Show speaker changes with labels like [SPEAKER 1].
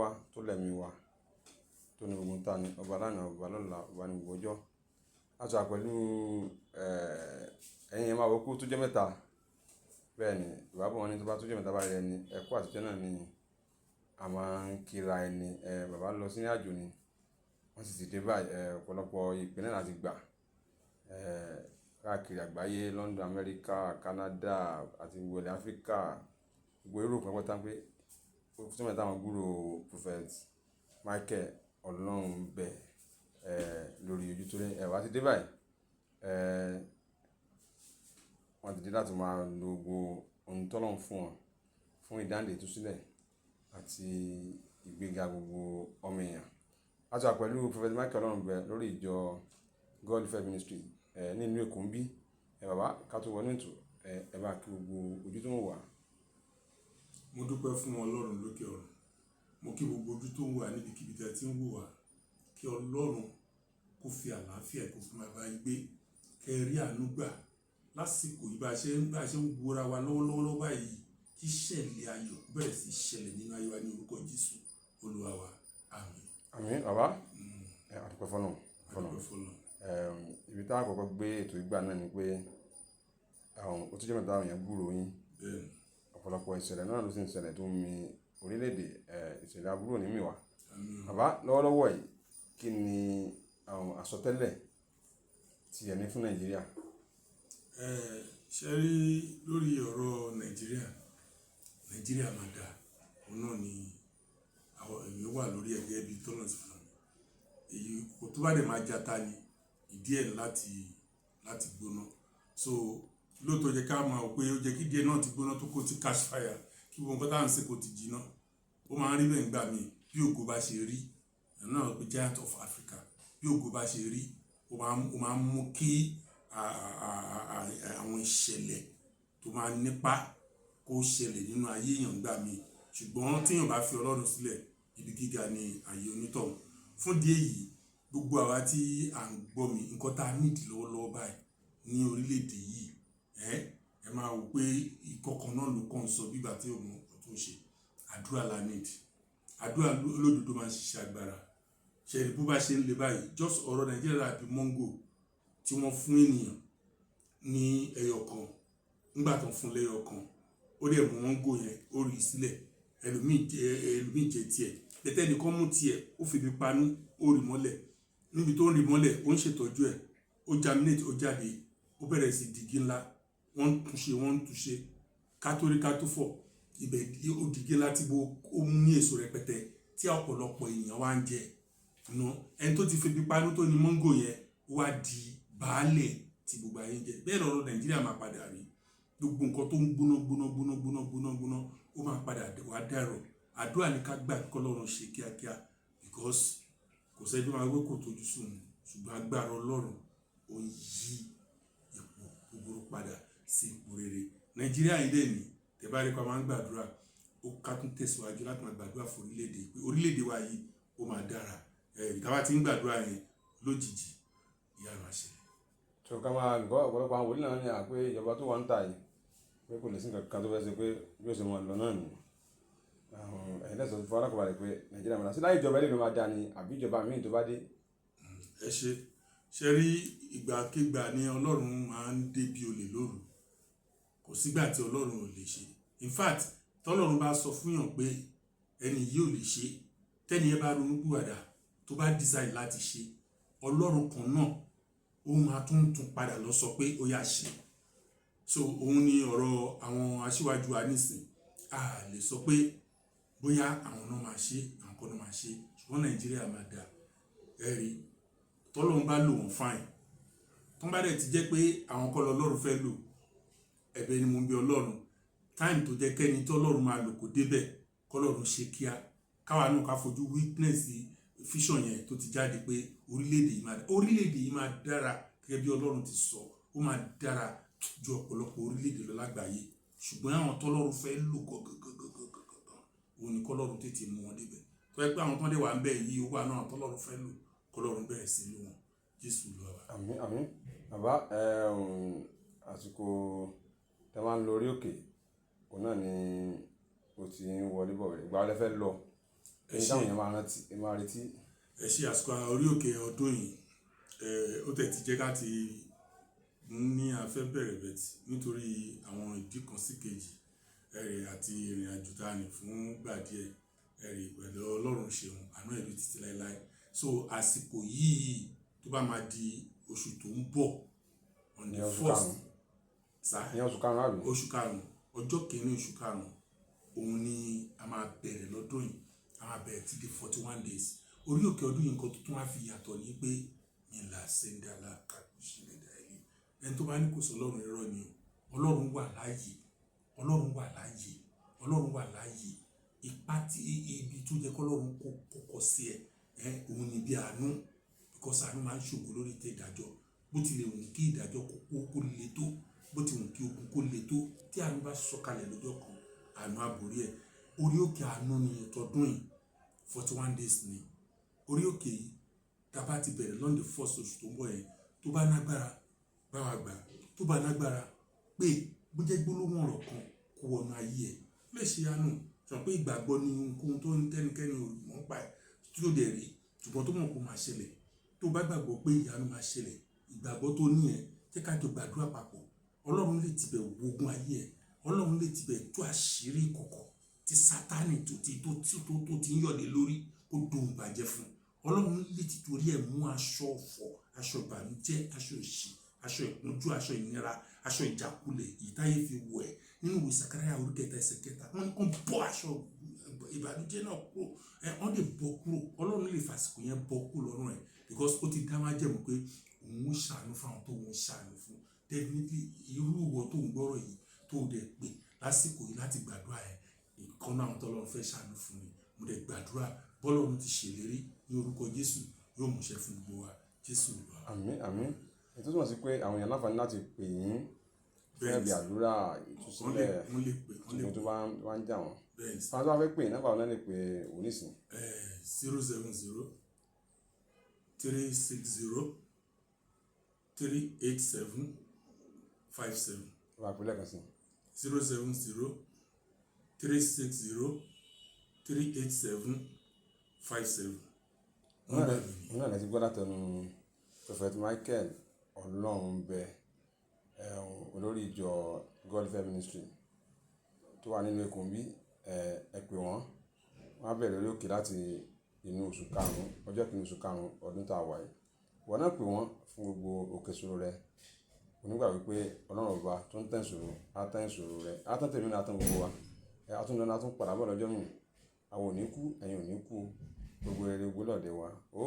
[SPEAKER 1] wá tó lẹ́mí wa tó ní gbogbo ta ni ọba lánàá ọba lọ́la ọba ní gbogbo ọjọ́. A sọ pẹ̀lú ẹ̀yin ẹ̀ máa wọ́pọ̀ tó jẹ́ mẹ́ta bẹ́ẹ̀ ni ìbábọ̀ wọn ní tó bá tó jẹ́ mẹ́ta bá rẹ̀ ni ẹ̀kú àtijọ́ náà ni a máa ń kíra ẹni. Bàbá lọ sí ní àjò ni wọ́n sì ti dé báyìí. Ọ̀pọ̀lọpọ̀ ìpínlẹ̀ láti gbà káàkiri àgbáyé, London, America, Canada àti gbogbo ilẹ̀ Africa, gbogbo Europe pátá pé tó mẹ́ta wọn gbúrò Prophet Michael Ọlọ́run bẹ̀ lórí ojú tó lé wá ti dé báyìí. Wọ́n ti dé láti máa lo gbogbo ohun tọ́lọ́run fún wọn fún ìdáǹdè ìtúsílẹ̀ àti ìgbéga gbogbo ọmọ èèyàn. A sọ pẹ̀lú Prophet Michael Ọlọ́run bẹ̀ lórí ìjọ God Faith Ministry nínú Èkó ń bí. Bàbá ká tó wọnú ètò ẹ bá kí gbogbo ojú tó ń wà.
[SPEAKER 2] Mo dúpẹ́ fún Ọlọ́run lókè ọ̀run. Mo kí gbogbo ojú tó ń wà níbikíbi tí a ti ń wò wá. Kí Ọlọ́run kó fi àlàáfíà kó fún bàbá yín gbé. Kẹ́ rí àánú gbà lásìkò yìí bá ṣe ń wúra wa lọ́wọ́lọ́wọ́ báyìí. Kí ìṣẹ̀lẹ̀ ayọ̀ bẹ̀rẹ̀ sí ṣẹlẹ̀ nínú ayé wa ní orúkọ Jésù Olúwa wa. Àmín.
[SPEAKER 1] Àmín bàbá. Àdúpẹ́ fọ́nà. Ibi tá a kọ́kọ́ gbé ètò ìgbà náà ni pé ó tó jẹ́ mẹ́ta àwọn èèyàn gbúrò yín. Ọ̀pọ̀lọpọ̀ ìṣẹ̀lẹ̀ náà ló sì ń ṣẹlẹ̀ tó ń mi orílẹ̀-èdè. Ìṣẹ̀lẹ̀ aburú ní mi wá. Bàbá lọ́wọ́lọ́wọ́ yìí kí ni àwọn àsọtẹ́lẹ̀ tí ẹ ní fún Nàìjíríà?
[SPEAKER 2] Ṣé rí lórí ọ̀rọ̀ Nàìjíríà máa dà. Òun náà ni àwọn èmi wà lórí ẹ̀gẹ́ bíi tọ́nà ti fún mi. Èyí kò tó bá dẹ̀ máa jata ni ìdí ẹ̀ láti gbóná. So lóòótọ́ jẹ́ ká máa pé ó jẹ́ kí díẹ̀ náà ti gbóná tó kó ti catch fire kí gbogbo nǹkan tá à ń ṣe kò ti jiná. Ó máa ń rí bẹ́ẹ̀ nígbà míì bí ògo bá ṣe rí náà pé giant of Africa bí ògo bá ṣe rí ó máa ń mú kí àwọn ìṣẹ̀lẹ̀ tó máa nípa kó ṣẹlẹ̀ nínú ayé èèyàn gbà míì. Ṣùgbọ́n tí èèyàn bá fi Ọlọ́run sílẹ̀ ibi gíga ni ayé onítọ̀hún. Fún díẹ̀ yìí gbogbo àwa tí à ń gbọ́ mi nǹkan tá a nídìí lọ́wọ́lọ́wọ́ báyìí ní orílẹ̀-èdè yìí ẹ máa wò pé ìkọ̀kan náà ló kàn sọ bí ìgbà tí òun tó ń ṣe àdúrà la need. Àdúrà olódodo máa ń ṣiṣẹ́ agbára. Ṣẹ̀rí bó bá ṣe ń le báyìí just ọ̀rọ̀ Nàìjíríà àbí mọ́ngò tí wọ́n fún ènìyàn ní ẹyọ kan nígbà tó ń fún lẹ́yọ kan ó dẹ̀ mú mọ́ngò yẹn ó rí sílẹ̀ ẹlòmíì jẹ tiẹ̀ lẹ́tẹ̀ nìkan mú tiẹ̀ ó fi panú ó rì mọ́lẹ̀ níbi tó ń rì mọ́lẹ̀ ó ń ṣètọ́jú ẹ̀ ó germinate ó jáde ó bẹ̀rẹ̀ sí digi ńlá wọ́n ń túnṣe kátórí kátófọ̀ ibẹ̀ ó digi ńlá tí ó mú ní èso rẹpẹtẹ tí ọ̀pọ̀lọpọ̀ èèyàn wá ń jẹ ẹni tó ti fi panú tó ní mọ́ngò yẹn wá di baálẹ̀ tí gbogbo ayé ń jẹ. Bẹ́ẹ̀ lọ́rọ̀ Nàìjíríà máa padà rí gbogbo nǹkan tó ń gbóná ó máa padà wá dẹ̀rọ̀. Àdúrà ní ká gbà kí Ọlọ́run ṣe kíákíá because kò sẹ́ni tó máa gbé kò tójú sùn ṣùgbọ́n agbára Ọlọ́run ó yí ipò gbogbo padà sí ipò rere. Nàìjíríà yìí dẹ̀ ní tẹ̀bá rí pa máa ń gbàdúrà ó ká tún tẹ̀síwájú láti máa gbàdúrà fún orílẹ̀-èdè pé orílẹ̀-èdè wa yìí ó máa dára. Ìtawà tí ń gbàdúrà yẹn lójijì ìyá rẹ̀ máa ṣẹlẹ̀.
[SPEAKER 1] Tó ká máa gbọ́ ọ̀pọ̀lọpọ̀ àwọn wòlíì náà ní àpé ìjọba tó wà ń tà yìí pé kò lè sí nǹkan tó fẹ́ ṣe pé bí ó ṣe mọ̀ lọ náà nù. Ẹ̀yin lẹ́sọ̀ fún alákọ̀ọ́balẹ̀ pé Nàìjíríà máa dá sí láì ìjọba ilé ìlú máa dá ni àbí ìjọba míì tó bá dé.
[SPEAKER 2] Ẹ ṣe rí ìgbàkigbà ni Ọlọ́run máa ń dé bí olè lóru. Kò sígbà tí Ọlọ́run ò lè ṣe. In fact tọ́lọ́run bá sọ fún yàn pé ẹni yìí ò lè ṣe tẹ́ni ẹ bá ronú pìwàdà tó bá decide láti ṣe Ọlọ́run kan náà ó máa tún padà lọ sọ pé ó yá ṣe. So òun ni ọ̀rọ̀ àwọn aṣíwájú wa nísìn a lè sọ pé bóyá àwọn náà máa ṣe àwọn kan náà máa ṣe ṣùgbọ́n Nàìjíríà máa dà ẹ̀rí tọ́lọ́run bá lò wọ́n fine tó bá dẹ̀ ti jẹ́ pé àwọn kan lọ́lọ́run fẹ́ lò ẹ̀bẹ̀ ni mo ń bi Ọlọ́run time tó jẹ́ kẹ́ni tọ́lọ́run máa lò kó débẹ̀ kọ́lọ́run ṣe kíá káwa náà ká fojú witness vision yẹn tó ti jáde pé orílẹ̀-èdè yìí máa dára gẹ́gẹ́ bí Ọlọ́run ti sọ ó máa dára ju ọ̀pọ̀lọpọ̀ orílẹ̀-èdè lọ lágbàáyé ṣùgbọ́n àwọn tọ́lọ́run fẹ́ lò gọ́gọ́gọ́gọ́gọ́gọ́ òun ni kọ́lọ́run tètè mú wọn débẹ̀ tó yẹ pé àwọn tó ń dé wà ń bẹ̀ yìí ó wà náà tọ́lọ́run fẹ́ lò kọ́lọ́run bẹ̀rẹ̀ sí lò wọn Jésù lọ wa.
[SPEAKER 1] Àmín bàbá àsìkò tẹ máa ń lọ orí òkè òun náà ni ó ti ń wọlé bọ̀ rẹ̀ ìgbà wọlé fẹ́ lọ. èyí táwọn èèyàn máa retí.
[SPEAKER 2] ẹ ṣe àsìkò orí òkè ọdún yìí ó tẹ̀ ti jẹ́ ká ti ní afẹ́ bẹ̀rẹ̀ bẹ̀tì nítorí àwọn ìdí kan sí kejì àti ìrìn àjò tá a ní fún gbà díẹ̀ pẹ̀lú Ọlọ́run ṣeun àánú ẹ̀ ló títí láéláé. So àsìkò yìí tó bá máa di oṣù tó ń bọ̀ on the 1st oṣù karùn-ún ọjọ́ kìíní oṣù karùn-ún òun ni a máa bẹ̀rẹ̀ lọ́dún yìí, a máa bẹ̀rẹ̀ ti di 41 days. Orí òkè ọdún yìí nǹkan tuntun wá fi yàtọ̀ ní pé mi là sẹ́ńdàlà kàkúṣẹ́lẹ̀ dáìlì ẹni tó bá ní kò sọ Ọlọ́run irọ́ ni Ọlọ́run wà láàyè, Ọlọ́run wà láàyè, Ọlọ́run wà láàyè. Ipa tí ibi tó jẹ́ k'Ọlọ́run kọ́kọ́ sí òun ni bí àánú, because àánú máa ń ṣògo lórí tẹ ìdájọ́. Bó tilẹ̀ wù kí ìdájọ́ kó le tó, bó ti wù kí ogun kó le tó, tí àánú bá sọ̀kalẹ̀ lọ́jọ́ kan àánú àbórí ẹ̀. Orí òkè àánú ni tọdún yìí 41 days ni orí òkè yìí. Tá bá ti bẹ̀rẹ̀ lọ́n the 1st oṣù tó ń bọ̀ yẹn, tó bá nágbára bá wa gbà, tó bá nágbára pé bó jẹ́ gbólóhùn ọ̀rọ̀ kan kó wọnú ayé ẹ̀ lè ṣe àánú. Sọ pé ìgbàgbọ́ ni ohun tó ń tẹ́nikẹ́ni mọ̀ ń pa ẹ̀ tí ó dẹ̀ rí ṣùgbọ́n tó mọ̀ kó máa ṣẹlẹ̀. Tó bá gbàgbọ́ pé ìyanu máa ṣẹlẹ̀, ìgbàgbọ́ tó ní ẹ̀ jẹ́ ká jọ gbàdúrà papọ̀. Ọlọ́run lè tibẹ̀ wogun ayé ẹ̀, Ọlọ́run lè tibẹ̀ tú àṣírí ìkọ̀kọ̀ tí Sátánì tó ti ń yọ̀dé lórí kó dohun bàjẹ́ fún. Ọlọ́run lè ti torí ẹ̀ mú aṣọ ọ̀fọ̀, aṣọ ìbànújẹ́, aṣọ òṣì, aṣọ ìpọ́njú, aṣọ ìnira, aṣọ ìjákulẹ̀ ìtáyé fi wọ̀ ẹ́. Nínú ìwé Sakaraya orí 3 ẹsẹ̀ 3 wọ́n ní kó bọ́ aṣọ ìbànújẹ́ náà kúrò, wọ́n lè bọ́ kúrò. Ọlọ́run lè fàsìkò yẹn bọ́ kúrò lọ́rùn ẹ̀ because ó ti dá májẹ̀mú pé òun ń ṣàánú fún àwọn tó ń ṣàánú fún. Definitely irú ìwọ tó ń gbọ́rọ̀ yìí tó dẹ̀ pé lásìkò yìí láti gbàdúrà ẹ̀ ìkan náà tó lọ́run fẹ́ ṣàánú fún mi. Mo dẹ̀ gbàdúrà bọ́lọ́run ti ṣèlérí ní orúkọ Jésù yóò múṣẹ fún gbogbo wa. Jésù Olúwa.
[SPEAKER 1] Àmín àmín. Ètò túmọ̀ sí pé àwọn èèyàn láǹfààní láti pè yín fún ẹ̀bì àdúrà ìtúsílẹ̀ ìṣòro tó bá ń jà wọ́n. Fáwọn tó bá fẹ́ pè nígbà wọn lè pè onísìn.
[SPEAKER 2] 070 360 387 57.
[SPEAKER 1] Wà á pè lẹ́ẹ̀kan sí.
[SPEAKER 2] 070 360 387 57.
[SPEAKER 1] Wọ́n náà lè ti gbọ́ látọ̀nù Prophet Michael Ọlọ́runbẹ olórí ìjọ God Fair Ministry tó wà nínú Èkó bí ẹ pè wọ́n á bẹ̀rẹ̀ lórí òkè láti inú oṣù karùn-ún ọjọ́ kìíní oṣù karùn-ún ọdún tá a wà yìí. Wọ́n náà pè wọ́n fún gbogbo òkè ìṣòro rẹ onígbà wípé Ọlọ́run ọba tó ń tẹ̀ ìṣòro á tẹ̀ ìṣòro rẹ á tẹ̀ tèmi náà á tẹ̀ gbogbo wa á tún padà bọ̀ lọ́jọ́ mìíràn àwọn ò ní kú ẹ̀yin ò ní kú gbogbo rere gbólọ̀dẹ̀ wa ó